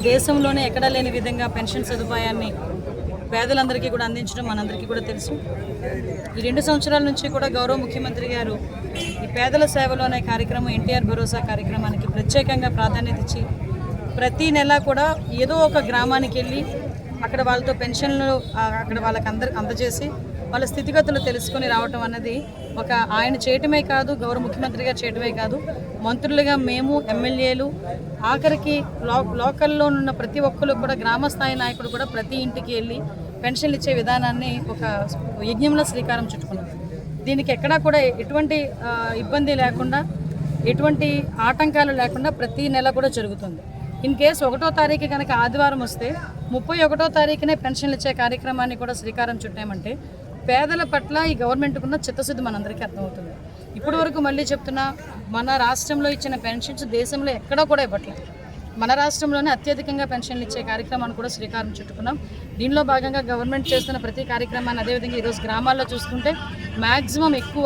దేశంలోనే ఎక్కడా లేని విధంగా పెన్షన్ సదుపాయాన్ని పేదలందరికీ కూడా అందించడం మనందరికీ కూడా తెలుసు. ఈ 2 సంవత్సరాల నుంచి కూడా గౌరవ ముఖ్యమంత్రి గారు ఈ పేదల సేవలో అనే కార్యక్రమం ఎన్టీఆర్ భరోసా కార్యక్రమానికి ప్రత్యేకంగా ప్రాధాన్యత ఇచ్చి ప్రతి నెల కూడా ఏదో ఒక గ్రామానికి వెళ్ళి అక్కడ వాళ్ళతో పెన్షన్లు అక్కడ వాళ్ళకి అందజేసి వాళ్ళ స్థితిగతులు తెలుసుకొని రావటం అన్నది ఒక ఆయన చేయటమే కాదు, గౌరవ ముఖ్యమంత్రి గారు చేయటమే కాదు, మంత్రులుగా మేము ఎమ్మెల్యేలు ఆఖరికి లోకల్లో ఉన్న ప్రతి ఒక్కరు కూడా గ్రామస్థాయి నాయకుడు కూడా ప్రతి ఇంటికి వెళ్ళి పెన్షన్లు ఇచ్చే విధానాన్ని ఒక యజ్ఞంలో శ్రీకారం చుట్టుకున్నాం. దీనికి ఎక్కడా కూడా ఎటువంటి ఇబ్బంది లేకుండా ఎటువంటి ఆటంకాలు లేకుండా ప్రతి నెల కూడా జరుగుతుంది. ఇన్ కేసు 1వ తారీఖు కనుక ఆదివారం వస్తే 31వ తారీఖునే పెన్షన్లు ఇచ్చే కార్యక్రమాన్ని కూడా శ్రీకారం చుట్టామంటే పేదల పట్ల ఈ గవర్నమెంట్కు ఉన్న చిత్తశుద్ధి మనందరికీ అర్థమవుతుంది. ఇప్పటి వరకు మళ్ళీ చెప్తున్నా, మన రాష్ట్రంలో ఇచ్చిన పెన్షన్స్ దేశంలో ఎక్కడా కూడా ఇవ్వట్లేదు. మన రాష్ట్రంలోనే అత్యధికంగా పెన్షన్లు ఇచ్చే కార్యక్రమాన్ని కూడా శ్రీకారం చుట్టుకున్నాం. దీనిలో భాగంగా గవర్నమెంట్ చేస్తున్న ప్రతి కార్యక్రమాన్ని అదేవిధంగా ఈరోజు గ్రామాల్లో చూసుకుంటే మ్యాక్సిమం ఎక్కువ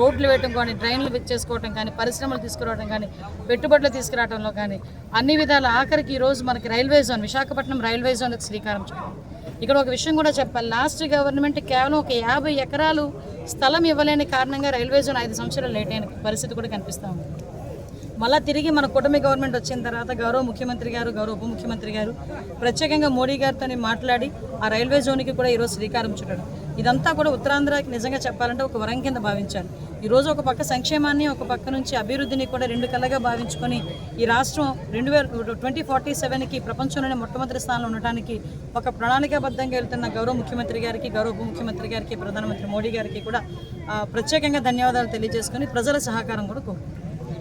రోడ్లు వేయటం కానీ, డ్రైన్లు చేసుకోవటం కానీ, పరిశ్రమలు తీసుకురావడం కానీ, పెట్టుబడులు తీసుకురావడంలో కానీ అన్ని విధాల ఆఖరికి ఈరోజు మనకి railway zone, Visakhapatnam railway zone శ్రీకారం చుట్టాం. ఇక్కడ ఒక విషయం కూడా చెప్పాలి, లాస్ట్ గవర్నమెంట్ కేవలం ఒక 50 ఎకరాలు స్థలం ఇవ్వలేని కారణంగా రైల్వే జోన్ 5 సంవత్సరాలు లేట్ అయిన పరిస్థితి కూడా కనిపిస్తూ ఉంది. మళ్ళీ తిరిగి మన కూటమి గవర్నమెంట్ వచ్చిన తర్వాత గౌరవ ముఖ్యమంత్రి గారు, గౌరవ ఉప ముఖ్యమంత్రి గారు ప్రత్యేకంగా మోడీ గారితో మాట్లాడి ఆ రైల్వే జోన్కి కూడా ఈరోజు శ్రీకారం చుట్టడం, ఇదంతా కూడా ఉత్తరాంధ్రకి నిజంగా చెప్పాలంటే ఒక వరం కింద భావించాలి. ఈరోజు ఒక పక్క సంక్షేమాన్ని, ఒక పక్క నుంచి అభివృద్ధిని కూడా 2 కళ్ళగా భావించుకొని ఈ రాష్ట్రం 2047కి ప్రపంచంలోనే మొట్టమొదటి స్థానంలో ఉండటానికి ఒక ప్రణాళికాబద్ధంగా వెళ్తున్న గౌరవ ముఖ్యమంత్రి గారికి, గౌరవ ఉప ముఖ్యమంత్రి గారికి, ప్రధానమంత్రి మోడీ గారికి కూడా ప్రత్యేకంగా ధన్యవాదాలు తెలియజేసుకొని ప్రజల సహకారం కూడా కోరుకుంటున్నాను.